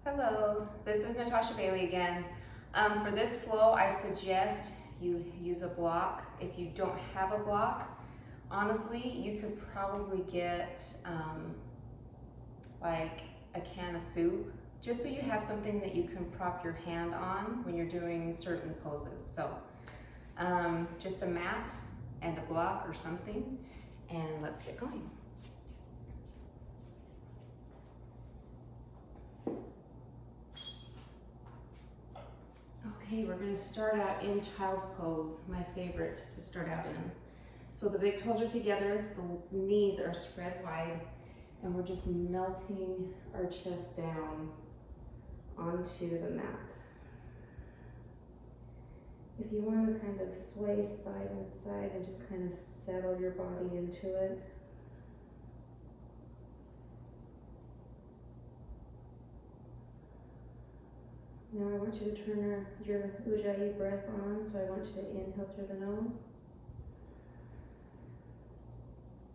Hello, this is Natasha Bailey again. For this flow, I suggest you use a block. If you don't have a block, honestly, you could probably get like a can of soup, just so you have something that you can prop your hand on when you're doing certain poses. So just a mat and a block or something, and let's get going. Okay, we're going to start out in child's pose, my favorite to start out in. So the big toes are together, the knees are spread wide, and we're just melting our chest down onto the mat. If you want to kind of sway side and side and just kind of settle your body into it. Now I want you to turn your Ujjayi breath on, so I want you to inhale through the nose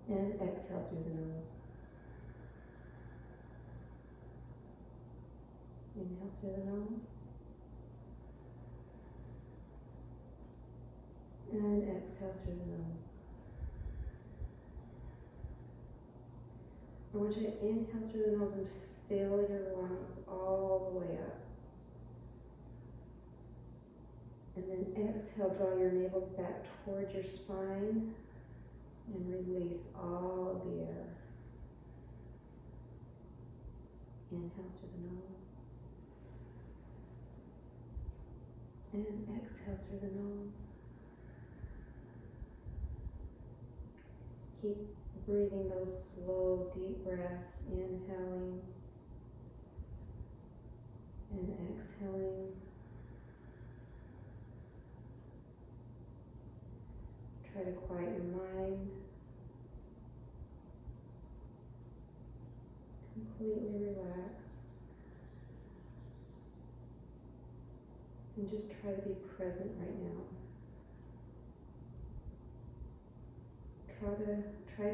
and exhale through the nose. Inhale through the nose and exhale through the nose. I want you to inhale through the nose and fill your lungs all the way up. And then exhale, draw your navel back towards your spine and release all of the air. Inhale through the nose and exhale through the nose. Keep breathing those slow, deep breaths, inhaling and exhaling. Try to quiet your mind. Completely relax. And just try to be present right now. Try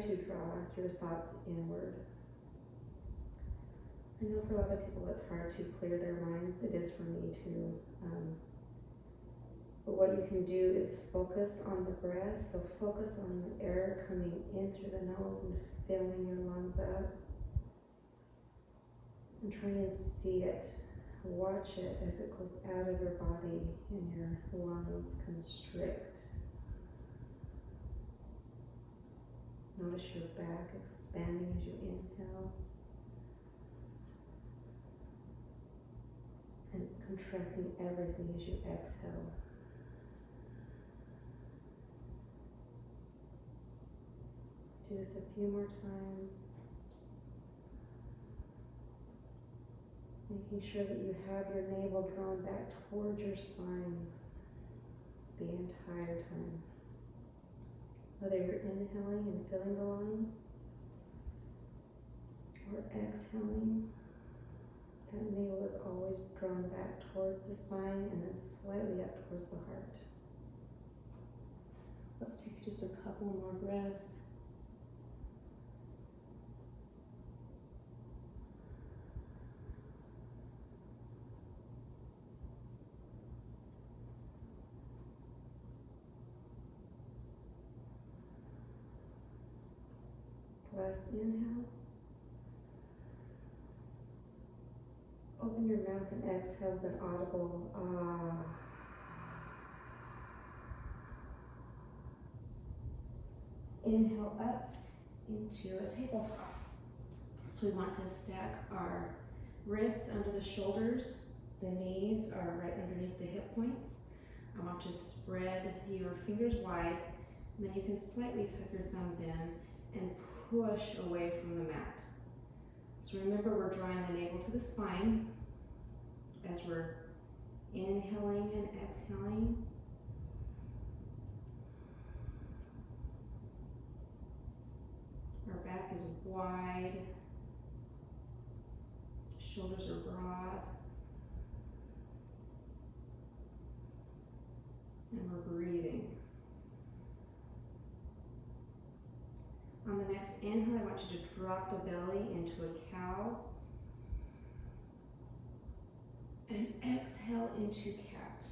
to draw your thoughts inward. I know for a lot of people it's hard to clear their minds. It is for me too. But what you can do is focus on the breath. So focus on the air coming in through the nose and filling your lungs up. And try and see it. Watch it as it goes out of your body and your lungs constrict. Notice your back expanding as you inhale and contracting everything as you exhale. Do this a few more times, making sure that you have your navel drawn back towards your spine the entire time. Whether you're inhaling and filling the lungs or exhaling, that navel is always drawn back towards the spine and then slightly up towards the heart. Let's take just a couple more breaths. Last inhale. Open your mouth and exhale with an audible ah. Inhale up into a tabletop. So we want to stack our wrists under the shoulders. The knees are right underneath the hip points. I want you to spread your fingers wide, and then you can slightly tuck your thumbs in and push away from the mat. So remember, we're drawing the navel to the spine as we're inhaling and exhaling. Our back is wide, shoulders are broad, and we're breathing. On the next inhale, I want you to drop the belly into a cow. And exhale into cat.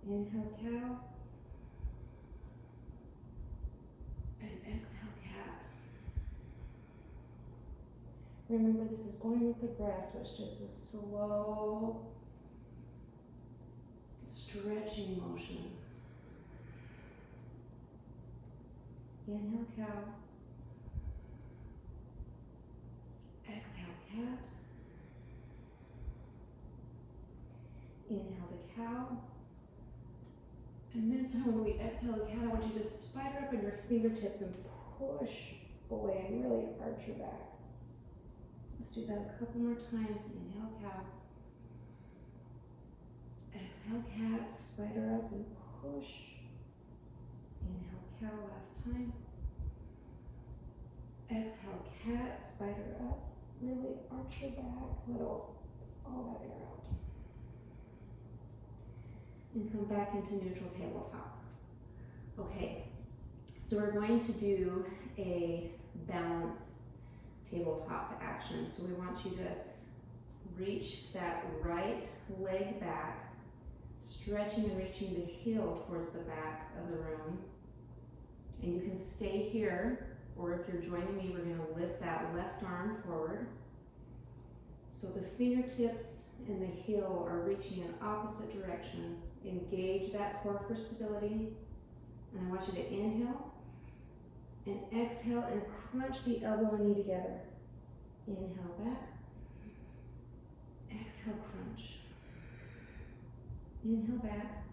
Inhale cow. And exhale cat. Remember, this is going with the breath, so it's just a slow stretching motion. Inhale cow. Exhale cat. Inhale the cow. And this time when we exhale the cat, I want you to spider up in your fingertips and push away and really arch your back. Let's do that a couple more times. Inhale cow. Exhale cat, spider up and push. Inhale cow last time. Exhale cat, spider up. Really arch your back, let all that air out. And come back into neutral tabletop. Okay, so we're going to do a balance tabletop action. So we want you to reach that right leg back, stretching and reaching the heel towards the back of the room. And you can stay here, or if you're joining me, we're gonna lift that left arm forward. So the fingertips and the heel are reaching in opposite directions. Engage that core for stability. And I want you to inhale and exhale and crunch the elbow and knee together. Inhale back. Exhale, crunch. Inhale back.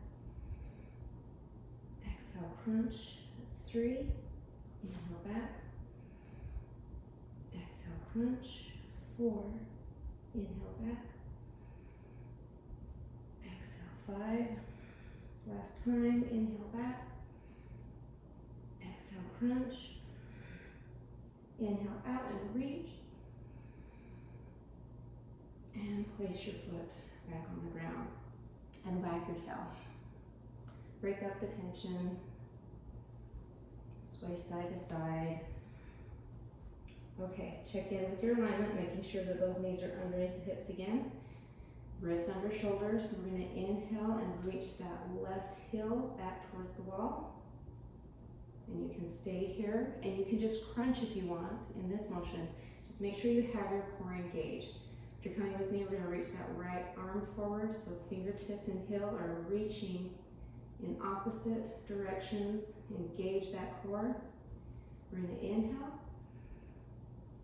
Exhale, crunch. That's 3. Inhale back. Exhale, crunch. 4. Inhale back. Exhale, 5. Last time, inhale back. Exhale, crunch. Inhale out and reach. And place your foot back on the ground. And wag your tail. Break up the tension. Sway side to side. Okay, check in with your alignment, making sure that those knees are underneath the hips again. Wrists under shoulders. We're going to inhale and reach that left heel back towards the wall. And you can stay here, and you can just crunch if you want in this motion. Just make sure you have your core engaged. If you're coming with me, we're going to reach that right arm forward, so fingertips and heel are reaching in opposite directions. Engage that core. We're going to inhale.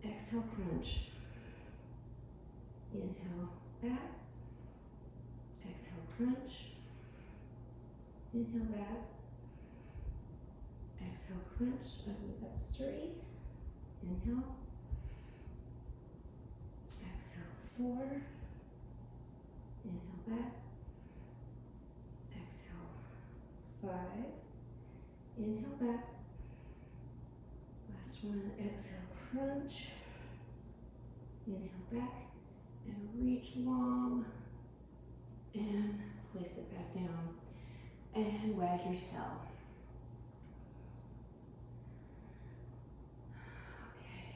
Exhale, crunch. Inhale, back. Exhale, crunch. Inhale, back. Exhale, crunch. I believe that's 3. Inhale. Exhale, 4. Inhale, back. Exhale, 5. Inhale, back. Last one, exhale, crunch. Inhale back and reach long and place it back down and wag your tail. Okay.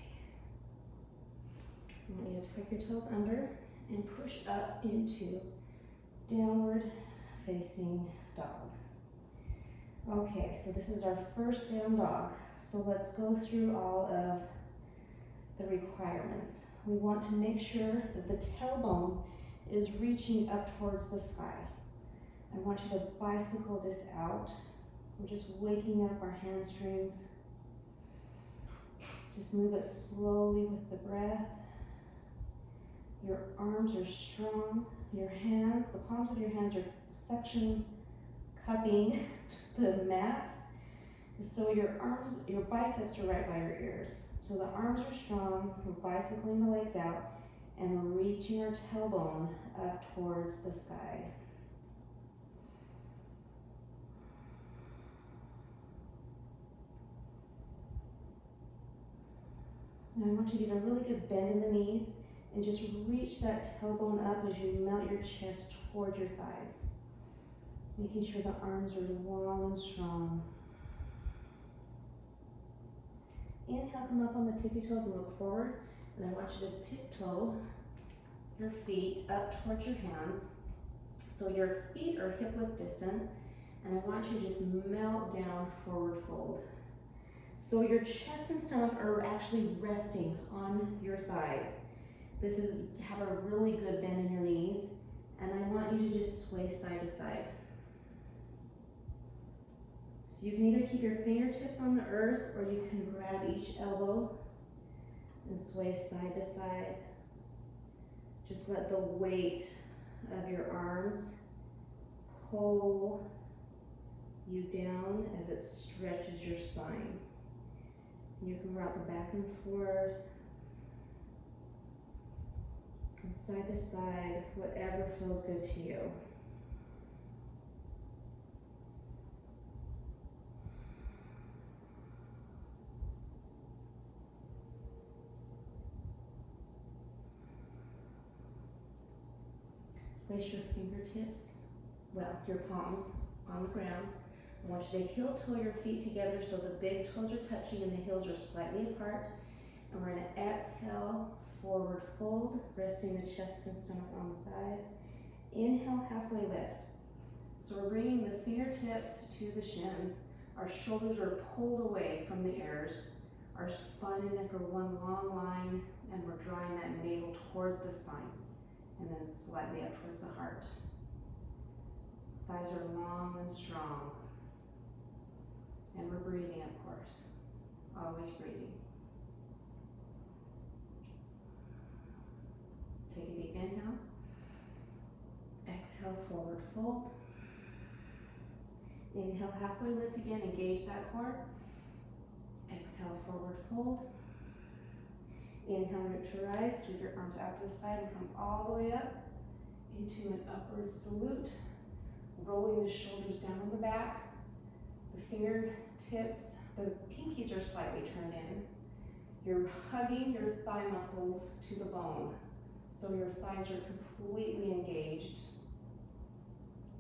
I want you to tuck your toes under and push up into downward facing dog. Okay, so this is our first down dog. So let's go through all of the requirements. We want to make sure that the tailbone is reaching up towards the sky. I want you to bicycle this out. We're just waking up our hamstrings. Just move it slowly with the breath. Your arms are strong. Your hands, the palms of your hands are suction cupping the mat. So your arms, your biceps are right by your ears. So the arms are strong, we're bicycling the legs out, and we're reaching our tailbone up towards the sky. Now I want you to get a really good bend in the knees and just reach that tailbone up as you mount your chest toward your thighs. Making sure the arms are long and strong. Inhale, come up on the tippy toes and look forward. And I want you to tiptoe your feet up towards your hands. So your feet are hip width distance, and I want you to just melt down, forward fold. So your chest and stomach are actually resting on your thighs. This is, have a really good bend in your knees, and I want you to just sway side to side. So you can either keep your fingertips on the earth, or you can grab each elbow and sway side to side. Just let the weight of your arms pull you down as it stretches your spine. You can rock it back and forth, and side to side, whatever feels good to you. Place your fingertips, your palms on the ground. I want you to heel toe your feet together so the big toes are touching and the heels are slightly apart. And we're gonna exhale, forward fold, resting the chest and stomach on the thighs. Inhale, halfway lift. So we're bringing the fingertips to the shins. Our shoulders are pulled away from the ears. Our spine and neck are one long line, and we're drawing that navel towards the spine, and then slightly up towards the heart. Thighs are long and strong. And we're breathing, of course. Always breathing. Take a deep inhale. Exhale, forward fold. Inhale, halfway lift again, engage that core. Exhale, forward fold. Inhale, root to rise, sweep your arms out to the side and come all the way up into an upward salute. Rolling the shoulders down on the back. The fingertips, the pinkies are slightly turned in. You're hugging your thigh muscles to the bone. So your thighs are completely engaged.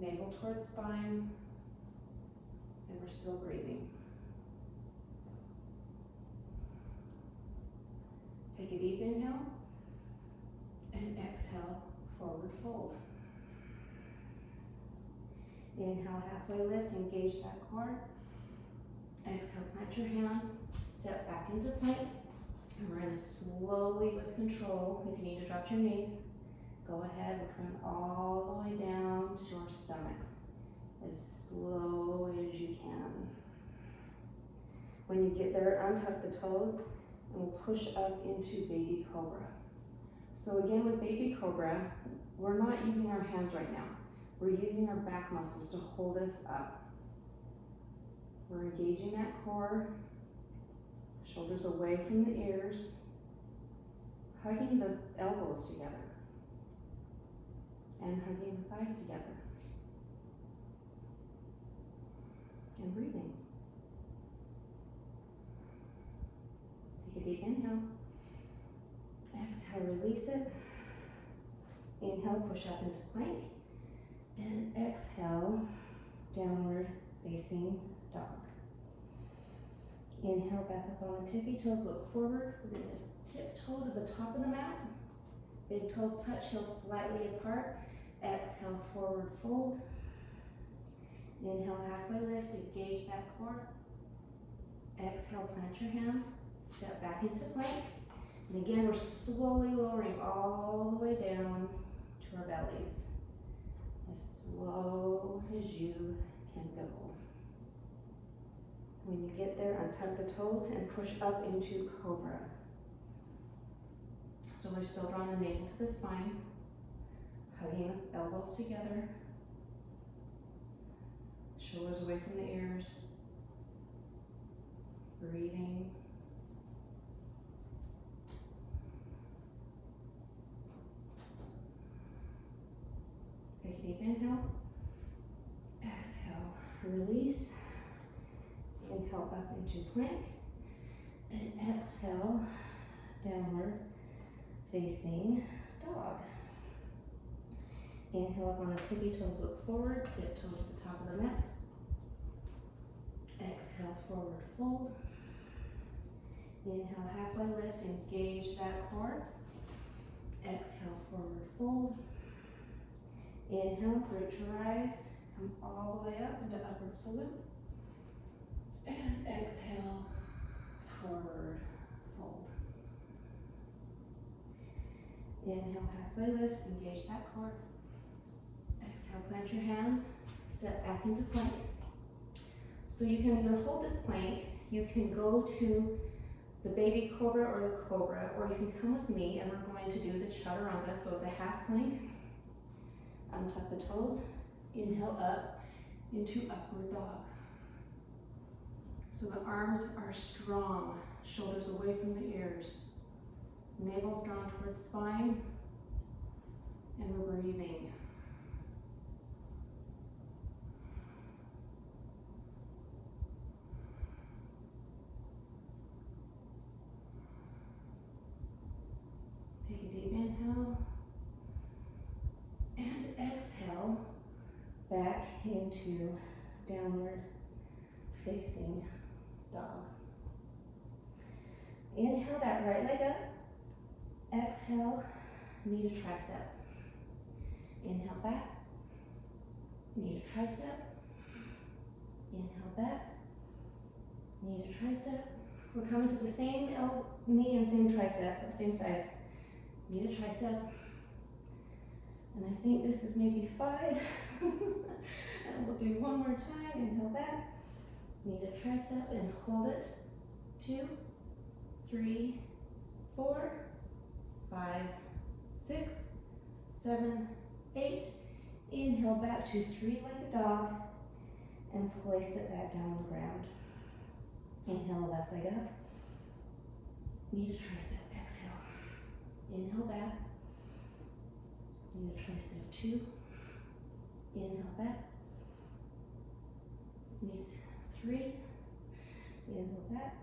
Navel towards spine, and we're still breathing. Take a deep inhale, and exhale, forward fold. Inhale, halfway lift, engage that core. Exhale, plant your hands, step back into plank, and we're gonna slowly, with control, if you need to drop your knees, go ahead. We're coming all the way down to our stomachs, as slow as you can. When you get there, untuck the toes, and we'll push up into baby cobra. So again, with baby cobra, we're not using our hands right now. We're using our back muscles to hold us up. We're engaging that core, shoulders away from the ears, hugging the elbows together, and hugging the thighs together, and breathing. Take a deep inhale. Exhale, release it. Inhale, push up into plank. And exhale, downward facing dog. Inhale, back up on the tippy toes, look forward. We're going to tiptoe to the top of the mat. Big toes touch, heels slightly apart. Exhale, forward fold. Inhale, halfway lift, engage that core. Exhale, plant your hands, step back into plank. And again, we're slowly lowering all the way down to our bellies. As slow as you can go. When you get there, untuck the toes and push up into cobra. So we're still drawing the navel to the spine, hugging the elbows together, shoulders away from the ears, breathing. Take a deep inhale, exhale, release, inhale up into plank, and exhale, downward facing dog. Inhale up on the tippy toes, look forward, tiptoe to the top of the mat. Exhale, forward fold. Inhale, halfway lift, engage that core. Exhale, forward fold. Inhale, root to rise. Come all the way up into upward salute. And exhale, forward fold. Inhale, halfway lift, engage that core. Exhale, plant your hands, step back into plank. So you can either hold this plank, you can go to the baby cobra or the cobra, or you can come with me and we're going to do the chaturanga. So it's a half plank. Untuck the toes, inhale up into upward dog. So the arms are strong, shoulders away from the ears. Navel's drawn towards spine, and we're breathing. Take a deep inhale, and exhale back into downward facing dog. Inhale that right leg up. Exhale, knee to tricep. Inhale back, knee to tricep. Inhale back, knee to tricep. We're coming to the same knee and same tricep, same side. Knee to tricep. And I think this is maybe 5. And we'll do one more time. Inhale back, knee to tricep, and hold it. 2, 3, 4, 5, 6, 7, 8. Inhale back to 3-legged dog and place it back down on the ground. Inhale, left leg up. Knee to tricep, exhale. Inhale back. Knee to tricep, 2. Inhale back. Knees 3. Inhale back.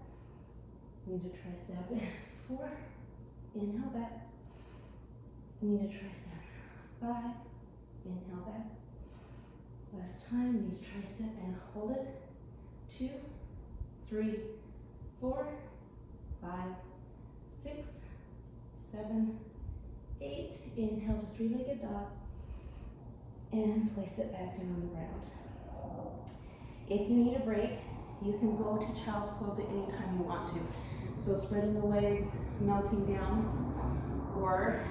Knee to tricep, 4. Inhale back. Knee to tricep, 5. Inhale back. Last time, knee to tricep and hold it. 2, 3, 4, 5, 6, 7, 8. Inhale to 3-legged dog and place it back down on the ground. If you need a break, you can go to child's pose at any time you want to. So spreading the legs, melting down, or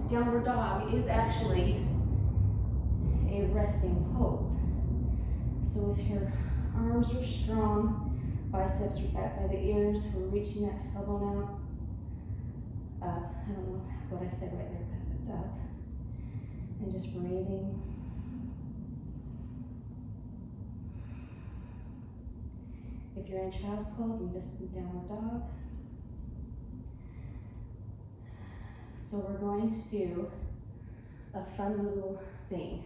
downward dog is actually a resting pose. So if your arms are strong, biceps are back by the ears, we're reaching that tailbone out, up. I don't know what I said right there, but it's up. And just breathing. If you're in child's pose, and just downward dog. So we're going to do a fun little thing.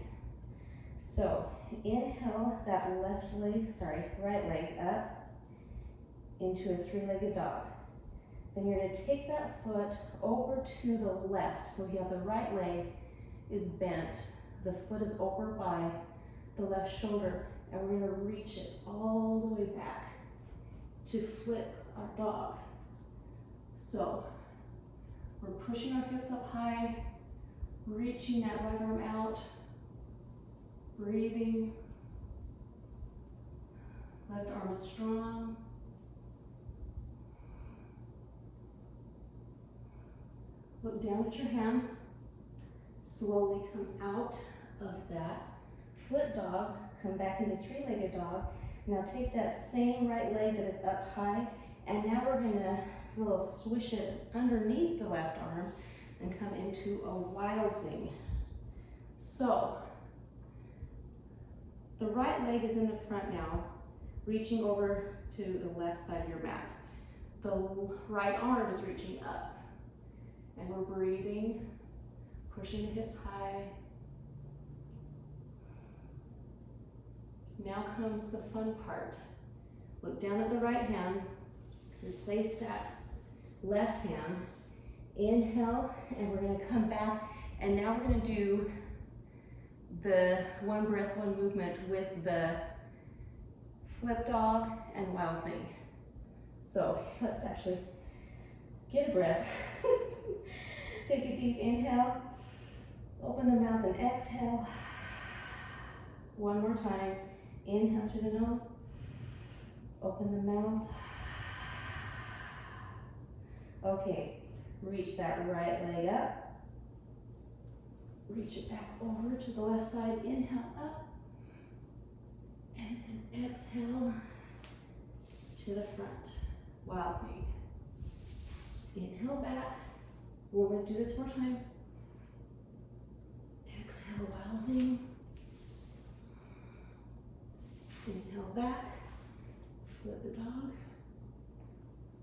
So inhale that right leg up into a 3-legged dog. Then you're going to take that foot over to the left. So you have the right leg is bent. The foot is over by the left shoulder, and we're going to reach it all the way back to flip our dog. So we're pushing our hips up high, reaching that right arm out, breathing. Left arm is strong. Look down at your hand. Slowly come out of that flip dog, come back into 3-legged dog. Now take that same right leg that is up high, and now we're gonna little swish it underneath the left arm and come into a wild thing. So the right leg is in the front now, reaching over to the left side of your mat. The right arm is reaching up, and we're breathing, pushing the hips high. Now comes the fun part. Look down at the right hand, replace that left hand, inhale, and we're gonna come back, and now we're gonna do the one breath, one movement with the flip dog and wild thing. So let's actually get a breath. Take a deep inhale. Open the mouth and exhale. One more time. Inhale through the nose. Open the mouth. Okay, reach that right leg up. Reach it back over to the left side. Inhale up. And then exhale to the front. Wild thing. Inhale back. We're going to do this 4 times. Exhale, wild thing. Inhale back. Flip the dog.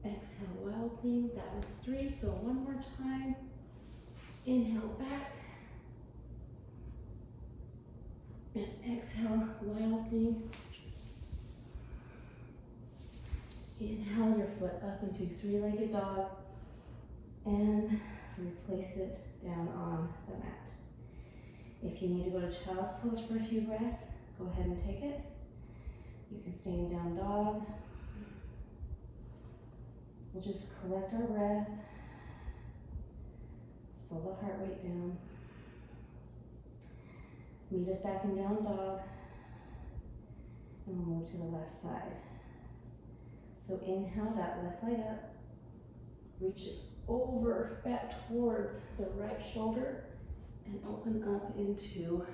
Exhale, wild thing. That was 3, so one more time. Inhale back. And exhale, wild thing. Inhale your foot up into 3-legged dog and replace it down on the mat. If you need to go to child's pose for a few breaths, go ahead and take it. You can stay in down dog. We'll just collect our breath, slow the heart rate down. Meet us back in down dog, and we'll move to the left side. So inhale that left leg up, reach it over back towards the right shoulder, and open up into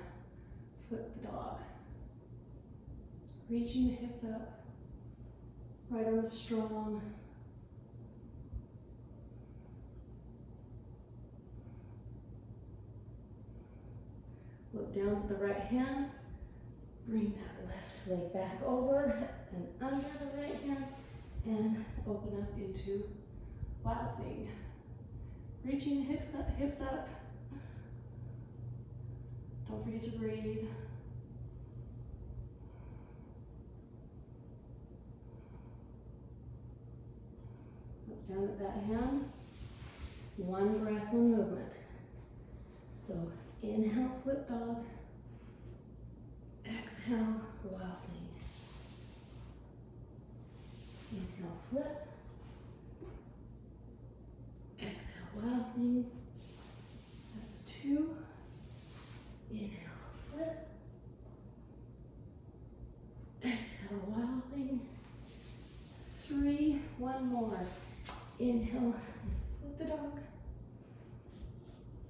flip the dog. Reaching the hips up, right arm is strong. Look down at the right hand, bring that left leg back over and under the right hand, and open up into wild thing. Reaching the hips up. Don't forget to breathe. Look down at that hand. One breath, one movement. So inhale, flip dog. Exhale, wild thing. Inhale, flip. Exhale, wild thing. That's 2. Inhale, flip. Exhale, wild thing. 3, one more. Inhale, flip the dog.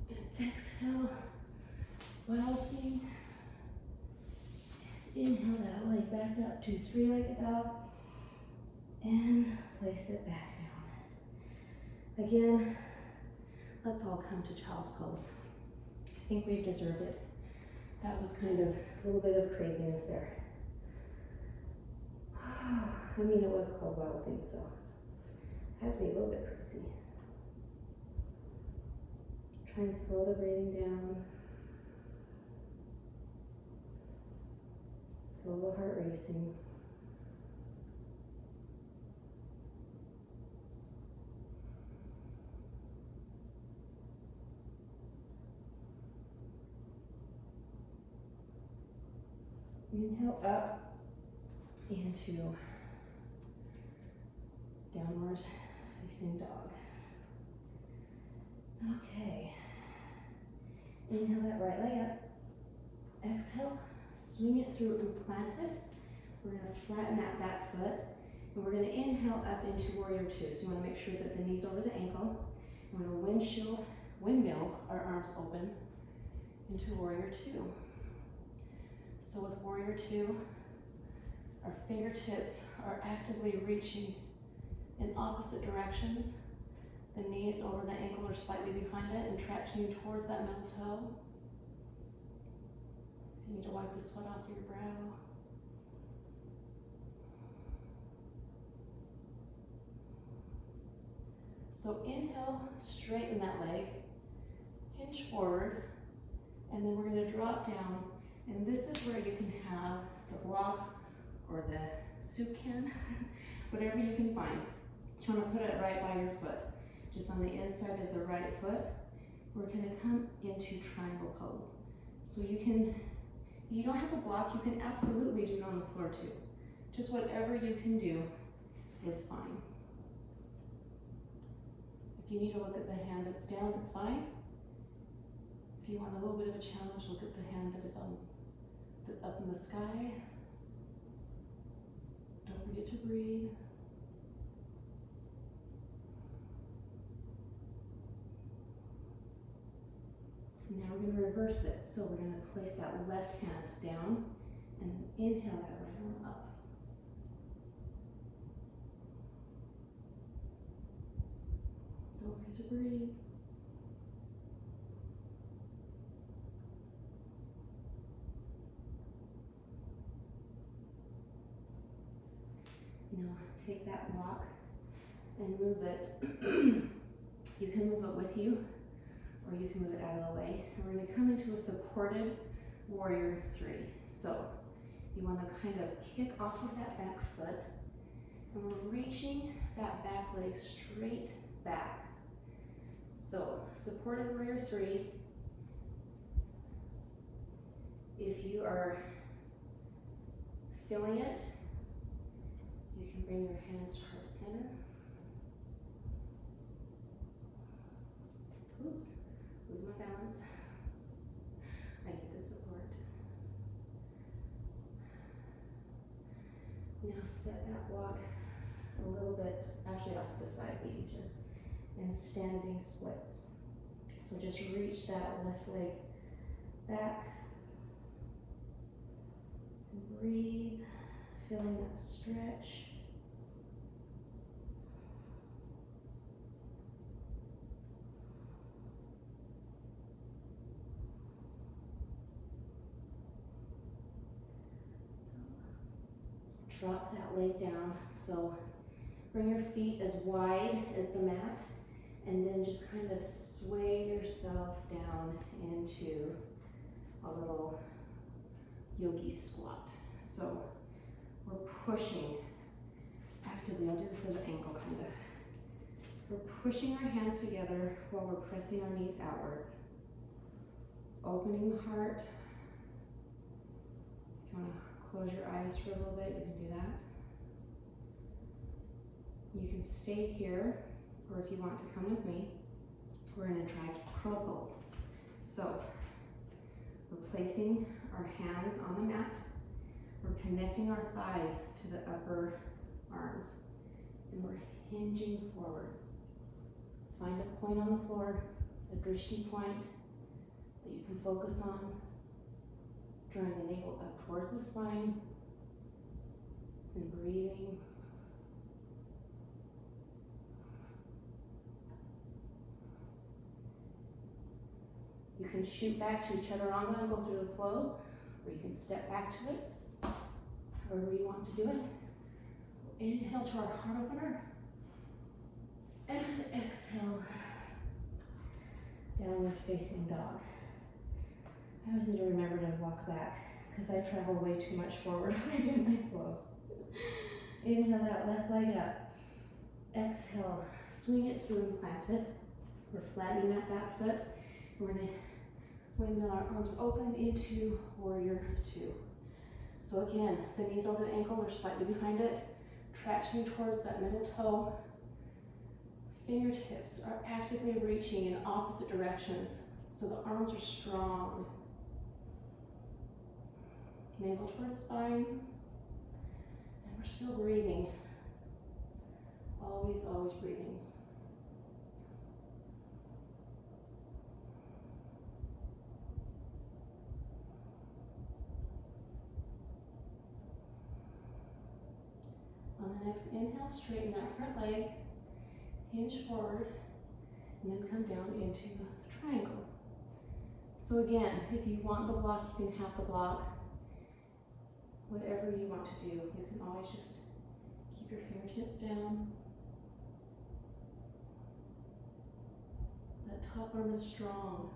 And exhale, wild thing. Inhale that leg back up to 3-legged dog. And place it back down. Again, let's all come to child's pose. I think we've deserved it. That was kind of a little bit of craziness there. I mean, it was called wild thing, so it had to be a little bit crazy. Try and slow the breathing down. Slow the heart racing. Inhale up into downward facing dog. Okay. Inhale that right leg up. Exhale, swing it through and plant it. We're going to flatten that back foot. And we're going to inhale up into warrior 2. So you want to make sure that the knee's over the ankle. We're going to windmill our arms open into warrior 2. So with warrior 2, our fingertips are actively reaching in opposite directions. The knees over the ankle are slightly behind it and traction you toward that middle toe. If you need to wipe the sweat off your brow. So inhale, straighten that leg, hinge forward, and then we're going to drop down. And this is where you can have the block or the soup can, whatever you can find. Just want to put it right by your foot, just on the inside of the right foot. We're going to come into triangle pose. So you can, if you don't have a block, you can absolutely do it on the floor too. Just whatever you can do is fine. If you need to look at the hand that's down, it's fine. If you want a little bit of a challenge, look at the hand that is that's up in the sky. Don't forget to breathe. Now we're going to reverse it. So we're going to place that left hand down and inhale that right arm up. Don't forget to breathe. Now take that block and move it. You can move it with you, or you can move it out of the way. And we're going to come into a supported warrior 3. So you want to kind of kick off of that back foot, and we're reaching that back leg straight back. So supported warrior 3. If you are feeling it, you can bring your hands to heart center. Oops, lose my balance. I need the support. Now set that block a little bit, actually off to the side, be easier, and standing splits. So just reach that left leg back and breathe, feeling that stretch. Drop that leg down, so bring your feet as wide as the mat, and then just kind of sway yourself down into a little yogi squat. So we're pushing actively. I'll do this at an angle kind of. We're pushing our hands together while we're pressing our knees outwards, opening the heart. If you want to close your eyes for a little bit, you can do that. You can stay here, or if you want to come with me, we're going to try crow pose. So we're placing our hands on the mat. We're connecting our thighs to the upper arms, and we're hinging forward. Find a point on the floor, a drishti point that you can focus on. Drawing the navel up towards the spine and breathing. You can shoot back to chaturanga and go through the flow, or you can step back to it, however you want to do it. Inhale to our heart opener, and exhale, downward facing dog. I always need to remember to walk back because I travel way too much forward when I do my flows. Inhale that left leg up. Exhale, swing it through and plant it. We're flattening that back foot. We're going to windmill our arms open into warrior 2. So again, the knees over the ankle are slightly behind it, traction towards that middle toe. Fingertips are actively reaching in opposite directions, so the arms are strong. Navel towards spine, and we're still breathing. Always, always breathing. On the next inhale, straighten that front leg, hinge forward, and then come down into a triangle. So again, if you want the block, you can have the block. Whatever you want to do, you can always just keep your fingertips down. That top arm is strong.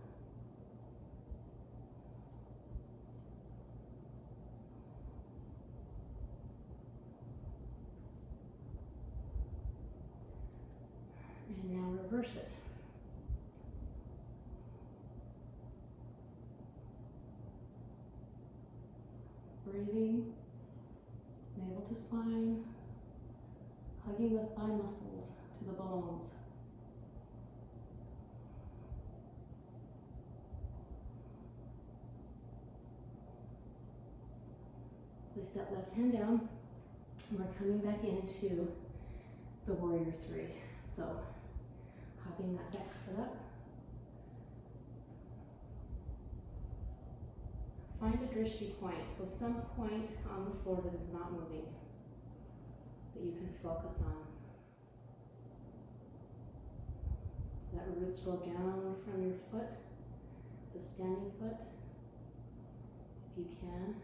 And now reverse it. Breathing, navel to spine, hugging the thigh muscles to the bones. that left hand down, and we're coming back into the warrior three. So hopping that back foot up. Find a drishti point, so some point on the floor that is not moving, that you can focus on. Let roots go down from your foot, the standing foot. If you can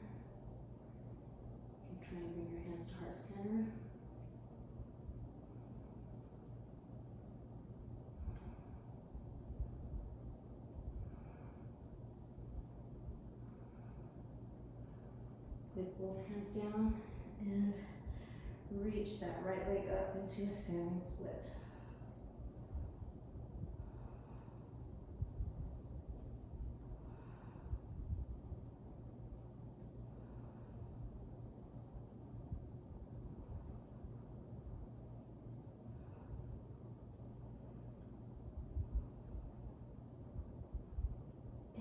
try and bring your hands to heart center. Place both hands down and reach that right leg up into a standing split.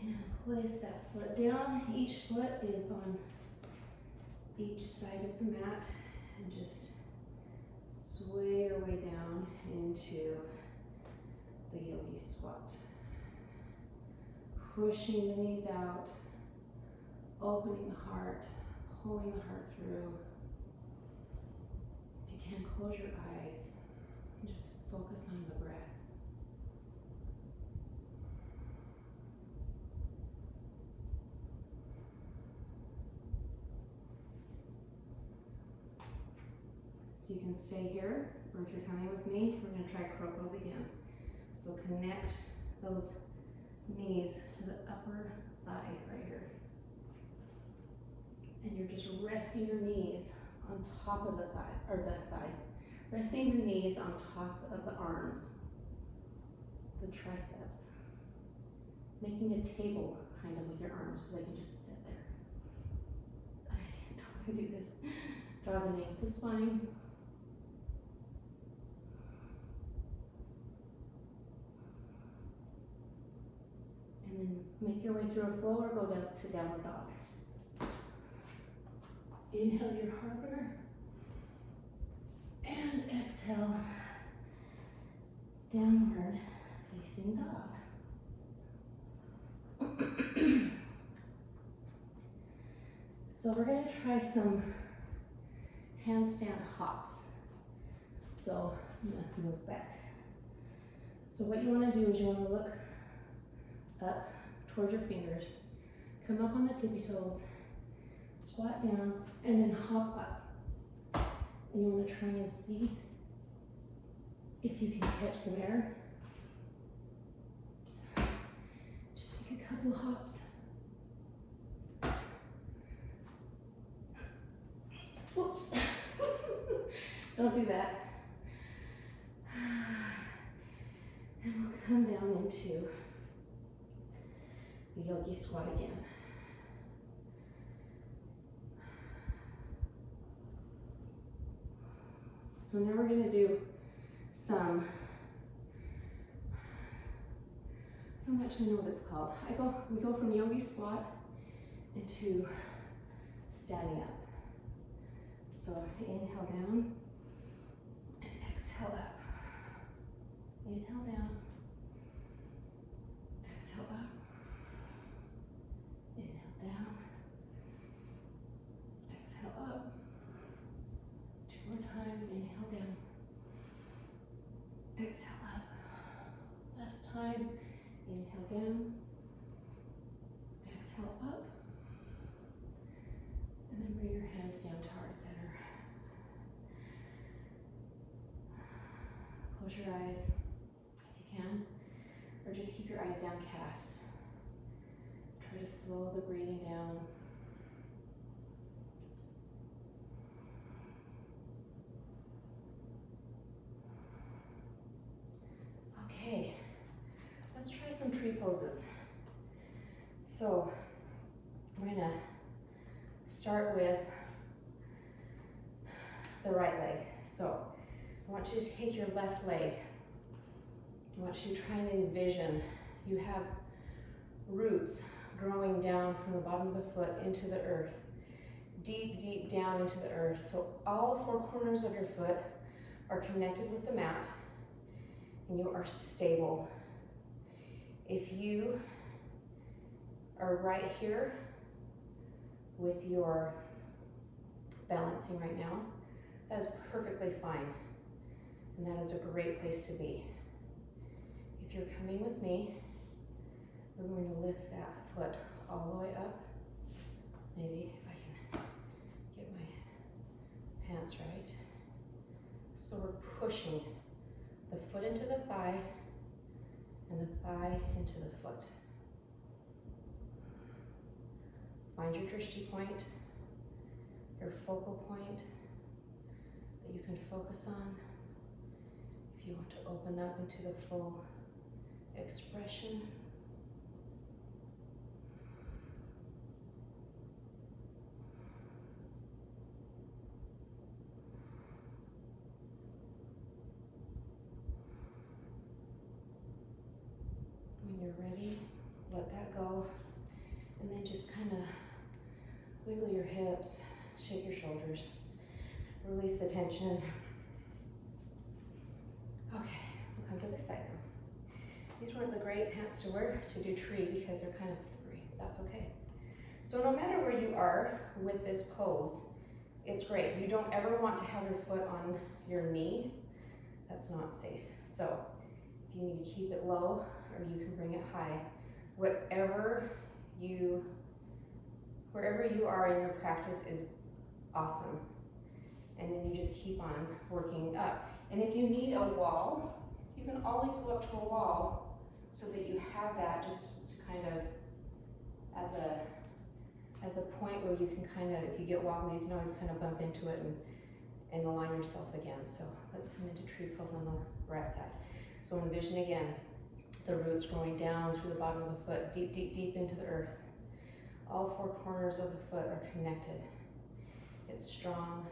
And place that foot down. Each foot is on each side of the mat, and just sway your way down into the yogi squat. Pushing the knees out, opening the heart, pulling the heart through. If you can, close your eyes and just focus on the breath. So you can stay here, or if you're coming with me, we're going to try crow pose again. So connect those knees to the upper thigh right here. And you're just resting your knees on top of the thigh, or the thighs. Resting the knees on top of the arms, the triceps. Making a table kind of with your arms so they can just sit there. I can't totally do this. Draw the nape of the spine. And then make your way through a flow or go down to downward dog. Inhale your heart opener. And exhale, downward facing dog. So we're going to try some handstand hops. So I'm going to move back. So what you want to do is you want to look up towards your fingers, come up on the tippy toes, squat down, and then hop up. And you want to try and see if you can catch some air. Just take a couple hops. Whoops. Don't do that. And we'll come down into the yogi squat again. So now we're going to do some, I don't actually know what it's called. We go from yogi squat into standing up. So inhale down and exhale up. Inhale down, exhale up. Inhale down, exhale up. 2 more times, inhale down, exhale up. Last time, inhale down, exhale up. And then bring your hands down to heart center. Close your eyes if you can, or just keep your eyes downcast. Try to slow the breathing down. Okay, let's try some tree poses. So we're going to start with the right leg. So I want you to take your left leg. I want you to try and envision you have roots growing down from the bottom of the foot into the earth, deep, deep down into the earth. So all four corners of your foot are connected with the mat, and you are stable. If you are right here with your balancing right now, that is perfectly fine, and that is a great place to be. If you're coming with me, we're going to lift that foot all the way up. Maybe if I can get my hands right. So we're pushing the foot into the thigh and the thigh into the foot. Find your drishti point, your focal point that you can focus on. If you want to open up into the full expression. When you're ready, let that go, and then just kind of wiggle your hips, shake your shoulders, release the tension. Okay, we'll come to this side now. These weren't the great pants to wear to do tree because they're kind of slippery. That's okay. So no matter where you are with this pose, it's great. You don't ever want to have your foot on your knee. That's not safe. So if you need to keep it low, or you can bring it high, wherever you are in your practice is awesome. And then you just keep on working up. And if you need a wall, you can always go up to a wall so that you have that just to kind of as a point where you can kind of, if you get wobbly, you can always kind of bump into it and align yourself again. So let's come into tree pose on the right side. So envision again, the roots going down through the bottom of the foot, deep, deep, deep into the earth. All four corners of the foot are connected. It's strong.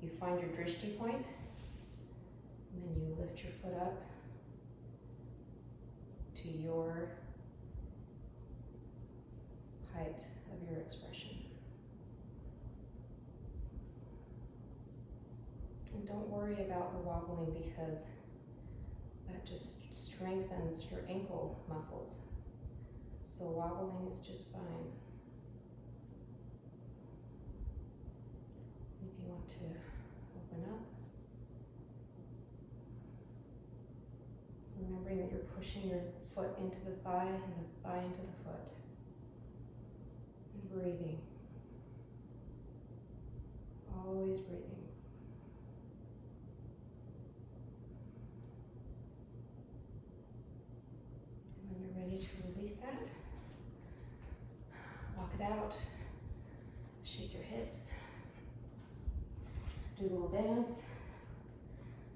You find your drishti point, and then you lift your foot up to your height of your expression. And don't worry about the wobbling because that just strengthens your ankle muscles. So wobbling is just fine. If you want to open up, remembering that you're pushing your foot into the thigh and the thigh into the foot. And breathing. Always breathing. And when you're ready to release that, walk it out, shake your hips, do a little dance,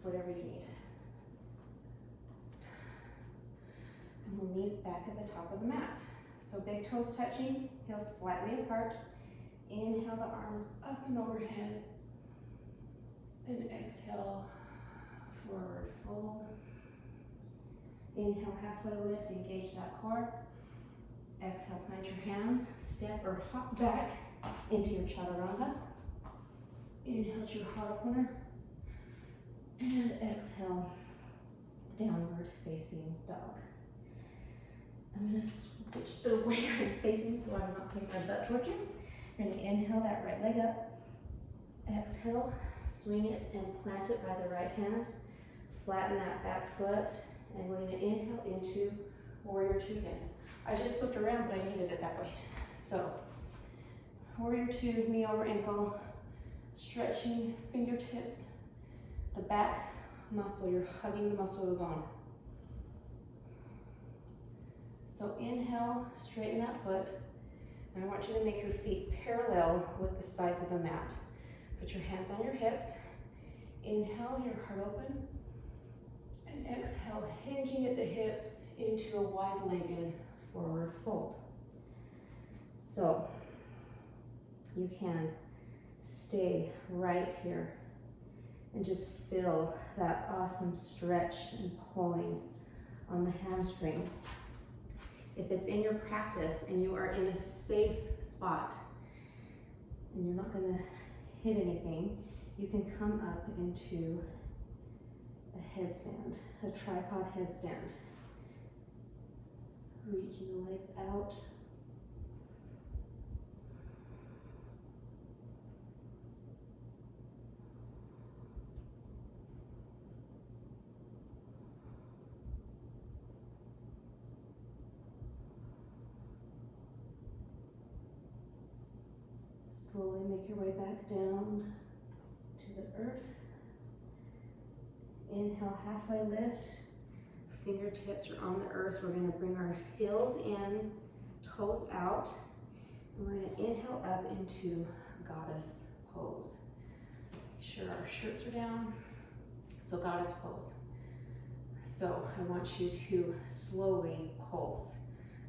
whatever you need. And we'll meet back at the top of the mat. So big toes touching, heels slightly apart. Inhale the arms up and overhead. And exhale, forward fold. Inhale, halfway lift, engage that core. Exhale, plant your hands, step or hop back into your chaturanga. Inhale to your heart opener. And exhale, downward facing dog. I'm going to switch the way I'm facing so I'm not putting my butt towards you. We're going to inhale that right leg up. Exhale, swing it and plant it by the right hand. Flatten that back foot. And we're going to inhale into warrior two again. I just flipped around, but I needed it that way. So, warrior two, knee over ankle, stretching fingertips, the back muscle, you're hugging the muscle of the bone. So inhale, straighten that foot, and I want you to make your feet parallel with the sides of the mat. Put your hands on your hips, inhale, your heart open, and exhale, hinging at the hips into a wide-legged forward fold. So you can stay right here and just feel that awesome stretch and pulling on the hamstrings. If it's in your practice and you are in a safe spot and you're not gonna hit anything, you can come up into a headstand, a tripod headstand. Reaching the legs out. Slowly make your way back down to the earth. Inhale, halfway lift. Fingertips are on the earth. We're going to bring our heels in, toes out. And we're going to inhale up into goddess pose. Make sure our shirts are down. So goddess pose. So I want you to slowly pulse.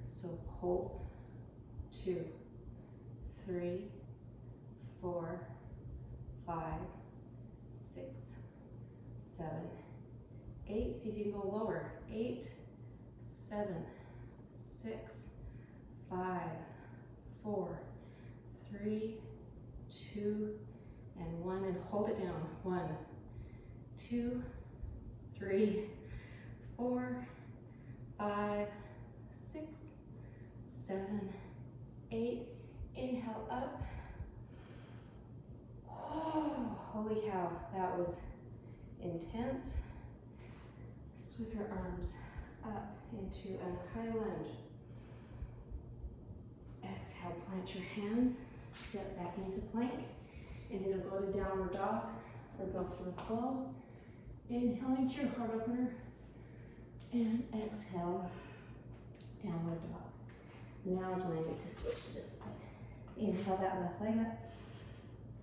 So pulse, 2, 3, 4, 5, 6, 7, 8. See if you can go lower. 8, 7, 6, 5, 4, 3, 2, and 1. And hold it down. 1, 2, 3, 4, 5, 6, 7, 8. Inhale up. Oh, holy cow, that was intense. Sweep your arms up into a high lunge. Exhale, plant your hands, step back into plank, and either go to downward dog or go through a flow. Inhale into your heart opener, and exhale, downward dog. Now is when I need to switch to this side. Inhale that left leg up.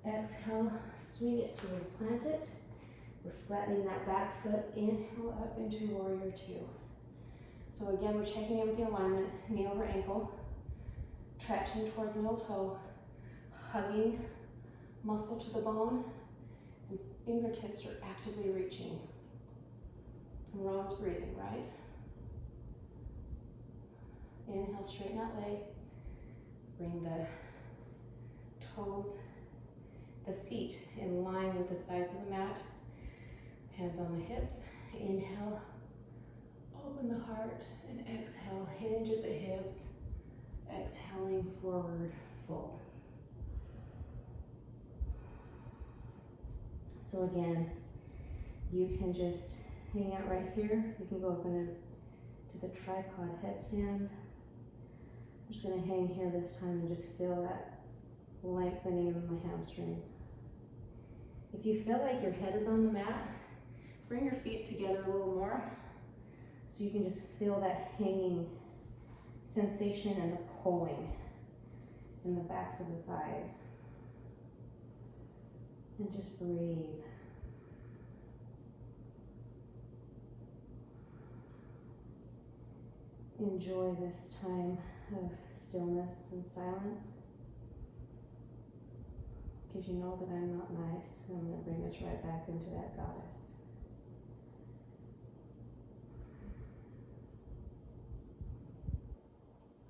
Exhale, swing it through, plant it. We're flattening that back foot. Inhale up into warrior 2. So again, we're checking in with the alignment, knee over ankle, traction towards middle toe, hugging muscle to the bone, and fingertips are actively reaching. And we're always breathing, right? Inhale, straighten that leg. Bring the toes, the feet in line with the sides of the mat. Hands on the hips. Inhale, open the heart, and exhale, hinge at the hips. Exhaling, forward fold. So again, you can just hang out right here. You can go up into the tripod headstand. I'm just going to hang here this time and just feel that lengthening in my hamstrings. If you feel like your head is on the mat, bring your feet together a little more so you can just feel that hanging sensation and the pulling in the backs of the thighs. And just breathe. Enjoy this time of stillness and silence, because you know that I'm not nice, and I'm going to bring us right back into that goddess.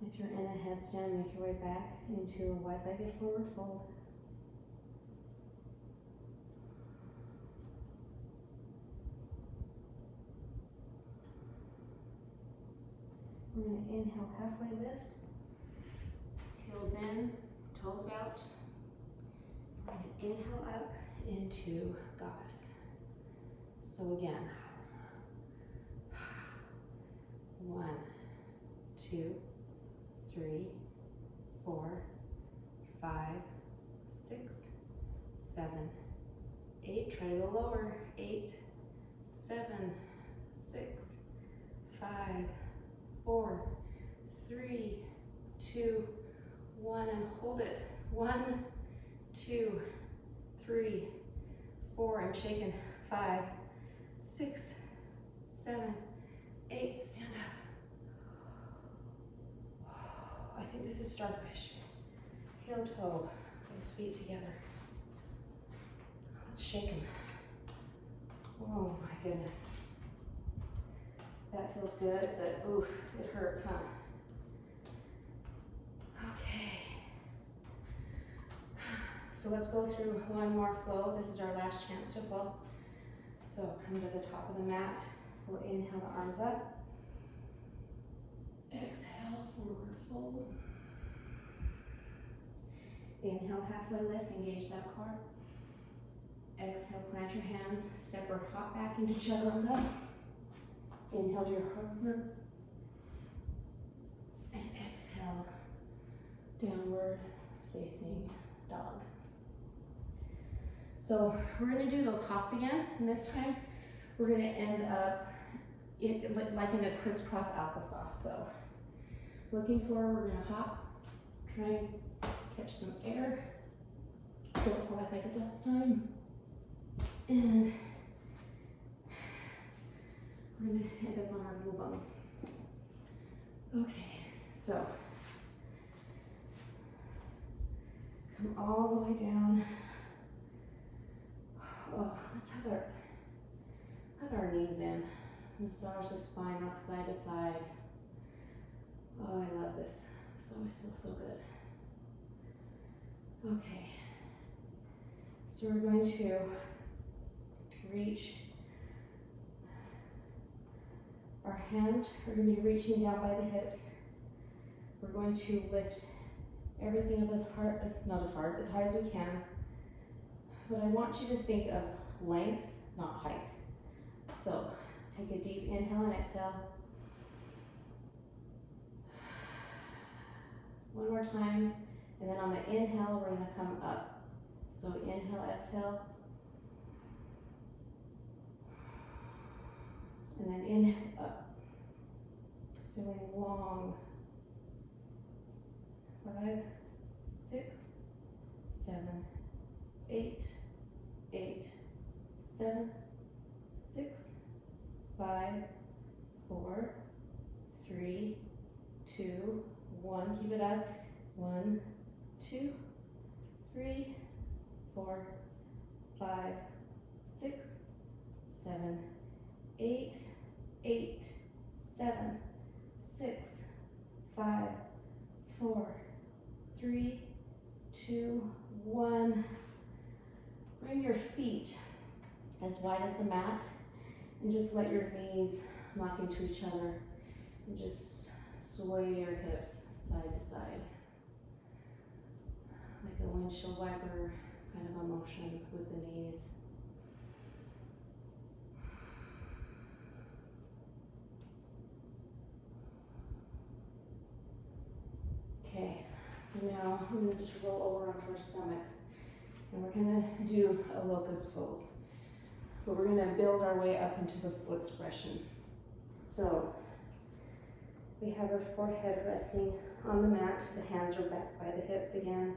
If you're in a headstand, make your way back into a wide-legged forward fold. We're going to inhale, halfway lift, heels in, toes out. We're going to inhale up into goddess. So again, 1, 2, 3, 4, 5, 6, 7, 8. Try to go lower. 8, 7, 6, 5, 4, 3, 2, 1, and hold it. 1, 2, 3, 4. I'm shaking. 5, 6, 7, 8. Stand up. I think this is starfish. Heel toe, those feet together. Let's shake them. Oh my goodness. That feels good, but oof, it hurts, huh? Okay. So let's go through one more flow. This is our last chance to flow. So come to the top of the mat. We'll inhale the arms up. Exhale, forward fold. Inhale, halfway lift, engage that core. Exhale, plant your hands, step or hop back into chaturanga. Inhale to your hover. And exhale, downward facing dog. So we're gonna do those hops again, and this time we're gonna end up like in a crisscross applesauce. So looking forward, we're gonna hop, try and catch some air. Don't fall like I did last time. And we're gonna end up on our blue bums. Okay, so come all the way down. Oh, let's have our knees in. Massage the spine, rock side to side. Oh, I love this. This always feels so good. Okay, so we're going to reach. Our hands are going to be reaching down by the hips. We're going to lift everything up as hard, as high as we can. But I want you to think of length, not height. So take a deep inhale and exhale. One more time. And then on the inhale, we're going to come up. So inhale, exhale. And then inhale up. Feeling long. 5, 6, 7, 8, 8, 7, 6, 5, 4, 3, 2, 1. Keep it up. 1, 2, 3, 4, 5, 6, 7, 8, 8, 7, 6, 5, 4, 3, 2, 1. Bring your feet as wide as the mat and just let your knees knock into each other and just sway your hips side to side. Like a windshield wiper kind of a motion with the knees. Okay, so now we're going to just roll over onto our stomachs and we're going to do a locust pose. But we're going to build our way up into the full expression. So we have our forehead resting on the mat. The hands are back by the hips again.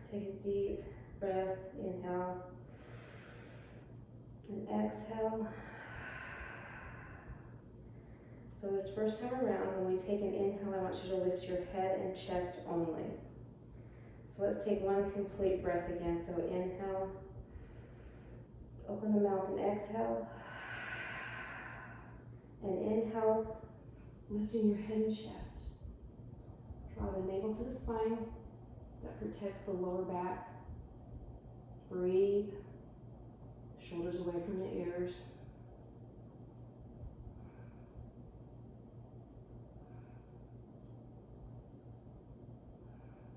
Take a deep breath, inhale, and exhale. So this first time around, when we take an inhale, I want you to lift your head and chest only. So let's take one complete breath again. So inhale, open the mouth and exhale. And inhale, lifting your head and chest. Draw the navel to the spine. That protects the lower back. Breathe. Shoulders away from the ears.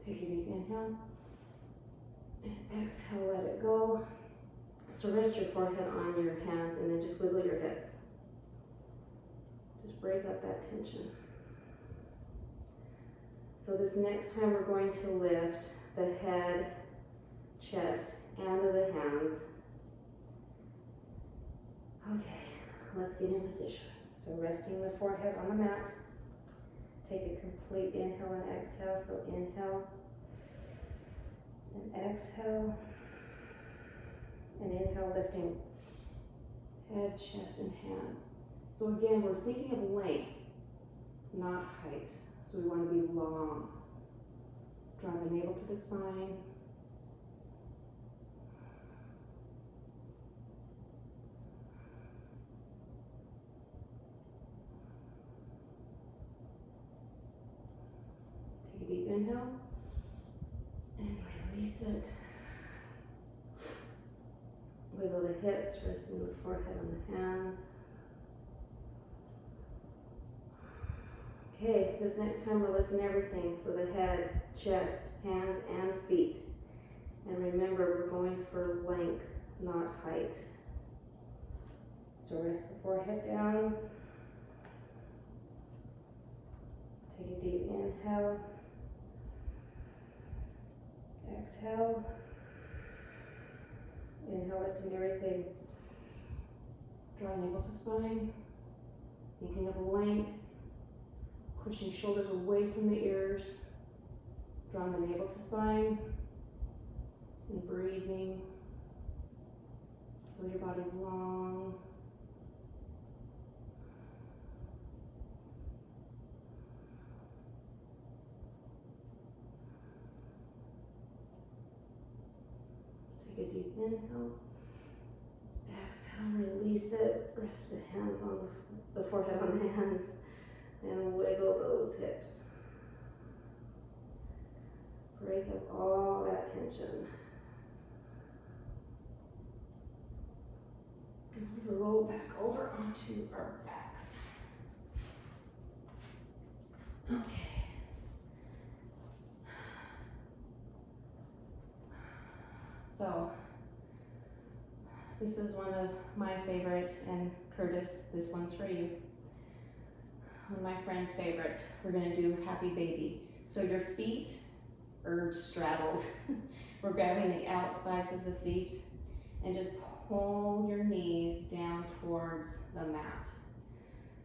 Take a deep inhale. And exhale, let it go. So rest your forehead on your hands and then just wiggle your hips. Just break up that tension. So this next time we're going to lift the head, chest, and the hands. Okay, let's get in position. So resting the forehead on the mat. Take a complete inhale and exhale. So inhale and exhale. And inhale, lifting head, chest, and hands. So again, we're thinking of length, not height. So we want to be long. Draw the navel to the spine. Take a deep inhale. And hips, resting the forehead on the hands. Okay, this next time we're lifting everything, so the head, chest, hands, and feet. And remember, we're going for length, not height. So rest the forehead down. Take a deep inhale. Exhale. Inhale, lifting everything. Drawing navel to spine. Making up length. Pushing shoulders away from the ears. Drawing the navel to spine. And breathing. Feel your body long. Take a deep inhale. Exhale, release it. Rest the hands on the forehead on the hands. And wiggle those hips. Break up all that tension. And we roll back over onto our backs. Okay. So, this is one of my favorite, and Curtis, this one's for you. One of my friend's favorites. We're gonna do happy baby. So your feet are straddled. We're grabbing the outsides of the feet and just pull your knees down towards the mat.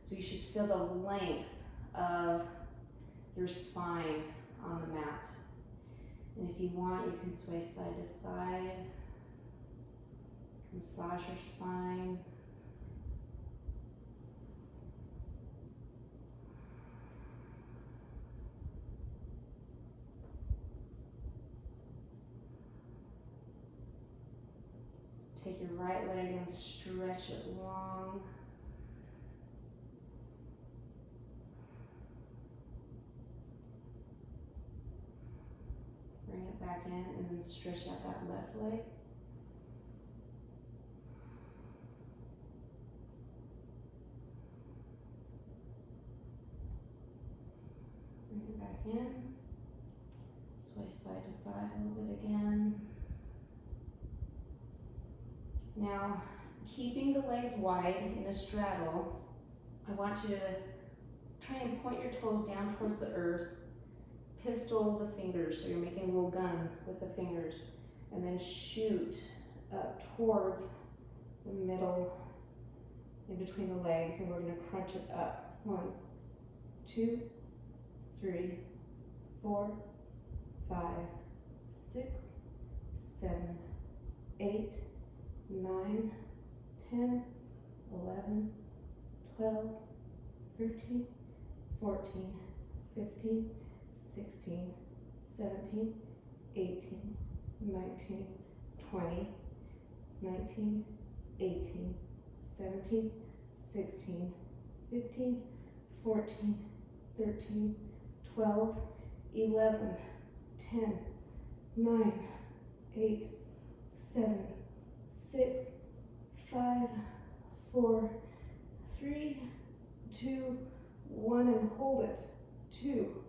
So you should feel the length of your spine on the mat. And if you want, you can sway side to side. Massage your spine. Take your right leg and stretch it long. Bring it back in and then stretch out that left leg. Bring it back in. Sway side to side a little bit again. Now, keeping the legs wide in a straddle, I want you to try and point your toes down towards the earth. Pistol the fingers, so you're making a little gun with the fingers. And then shoot up towards the middle, in between the legs, and we're gonna crunch it up. 1, 2, 3, 4, 5, 6, 7, 8, 9, 10, 11, 12, 13, 14, 15, 16, 17, 18, 19, 20, 19, 18, 17, 16, 15, 14, 13, 12, 11, 10, 9, 8, 7, 6, 5, 4, 3, 2, 1, and hold it. 2,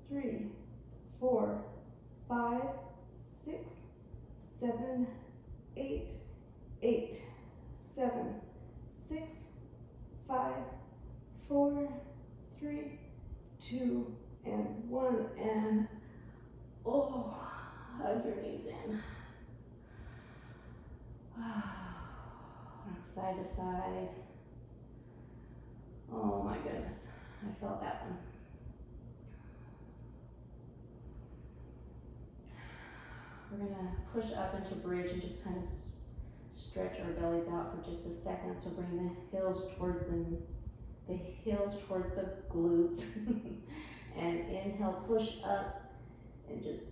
3, 4, 5, 6, 7, 8, 8, 7, 6, 5, 4, 3, 2, and 1, and hug your knees in. Side to side. Oh my goodness, I felt that one. We're gonna push up into bridge and just kind of stretch our bellies out for just a second. So bring the heels towards the glutes. And inhale, push up and just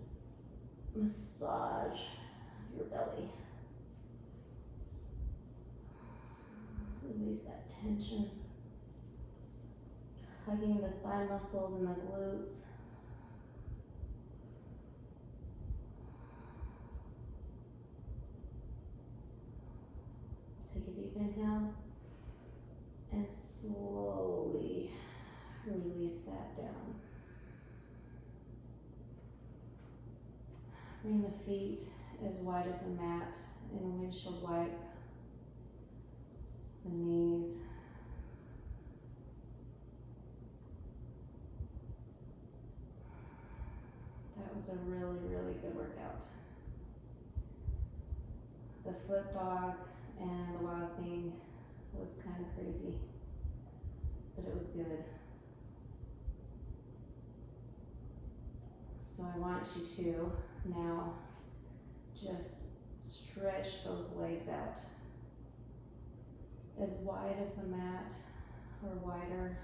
massage your belly. Release that tension. Hugging the thigh muscles and the glutes. slowly release that down. Bring the feet as wide as a mat in a windshield wipe. The knees. That was a really, really good workout. The flip dog and the wild thing was kind of crazy, but it was good. So I want you to now just stretch those legs out as wide as the mat or wider.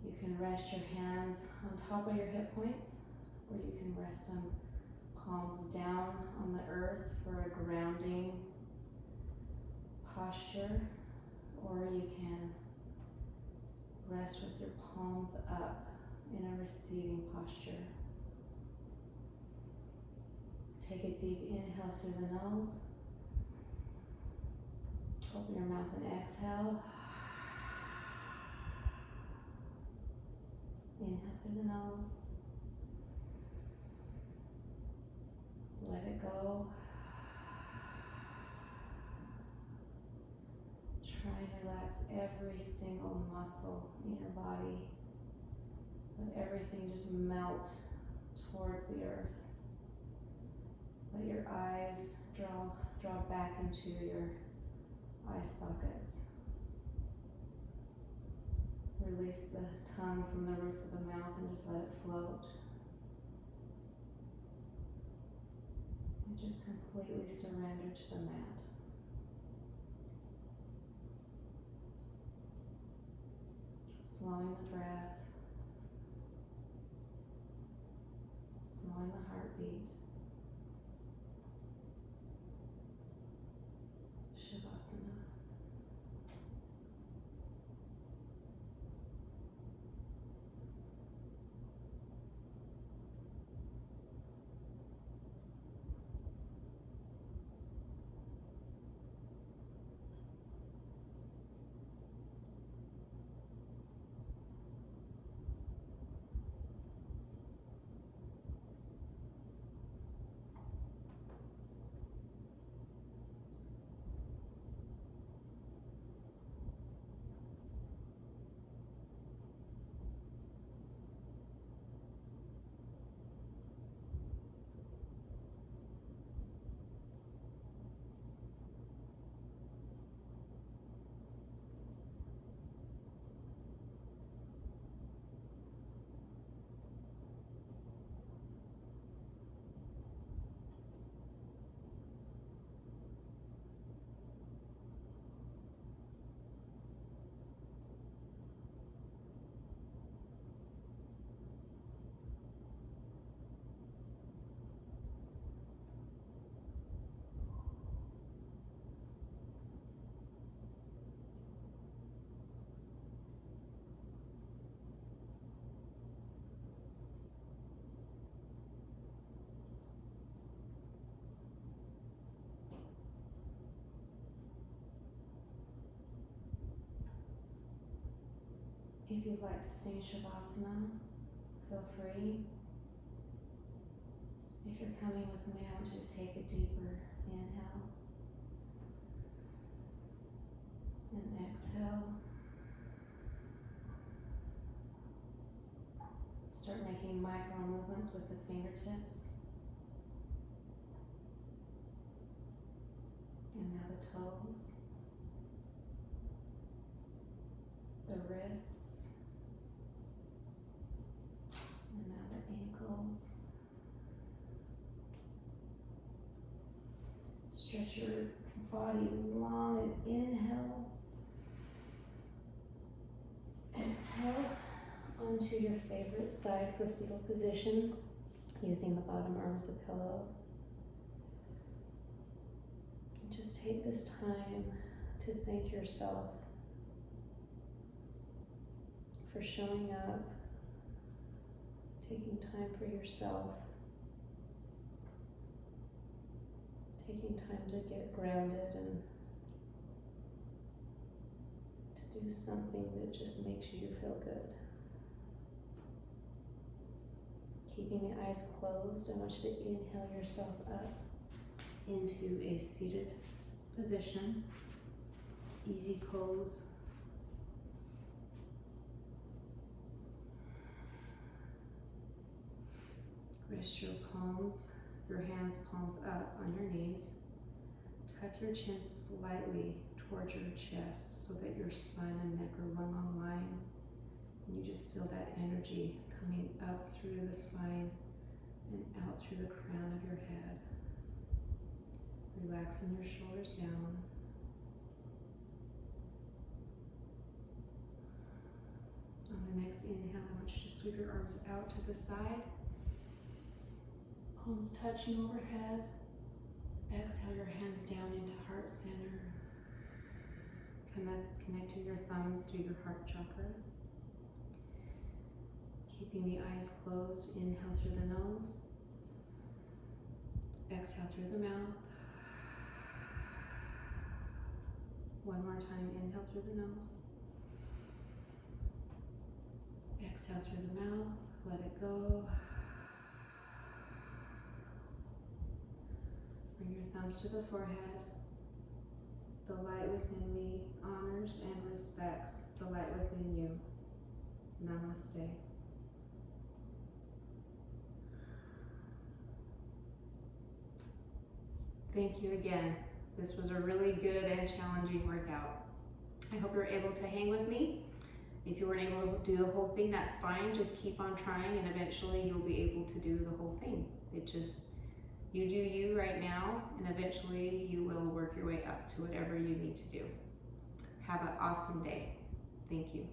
You can rest your hands on top of your hip points, or you can rest them palms down on the earth for a grounding posture, or you can rest with your palms up in a receiving posture. Take a deep inhale through the nose. Open your mouth and exhale. Inhale through the nose. Let it go. Try and relax every single muscle in your body. Let everything just melt towards the earth. Let your eyes draw back into your eye sockets. Release the tongue from the roof of the mouth and just let it float. And just completely surrender to the mat. Slowing the breath. Slowing the heartbeat. Shavasana. If you'd like to stay in Shavasana, feel free. If you're coming with me, I want you to take a deeper inhale and exhale. Start making micro movements with the fingertips. And now the toes, the wrists, and now the ankles. Stretch your body long and inhale. Exhale onto your favorite side for fetal position, using the bottom arm as a pillow. Just take this time to thank yourself for showing up, taking time for yourself, taking time to get grounded and to Do something that just makes you feel good. Keeping the eyes closed, I want you to inhale yourself up into a seated position. Easy pose. Rest your palms, your hands palms up on your knees. Tuck your chin slightly towards your chest so that your spine and neck are one long line. And you just feel that energy coming up through the spine and out through the crown of your head. Relaxing your shoulders down. On the next inhale, I want you to sweep your arms out to the side. Palms touching overhead. Exhale your hands down into heart center. Connecting your thumb to your heart chakra. Keeping the eyes closed, inhale through the nose. Exhale through the mouth. One more time, inhale through the nose. Exhale through the mouth, let it go. Bring your thumbs to the forehead. The light within me honors and respects the light within you. Namaste. Thank you again. This was a really good and challenging workout. I hope you're able to hang with me. If you weren't able to do the whole thing, that's fine. Just keep on trying and eventually you'll be able to do the whole thing. You do you right now, and eventually you will work your way up to whatever you need to do. Have an awesome day. Thank you.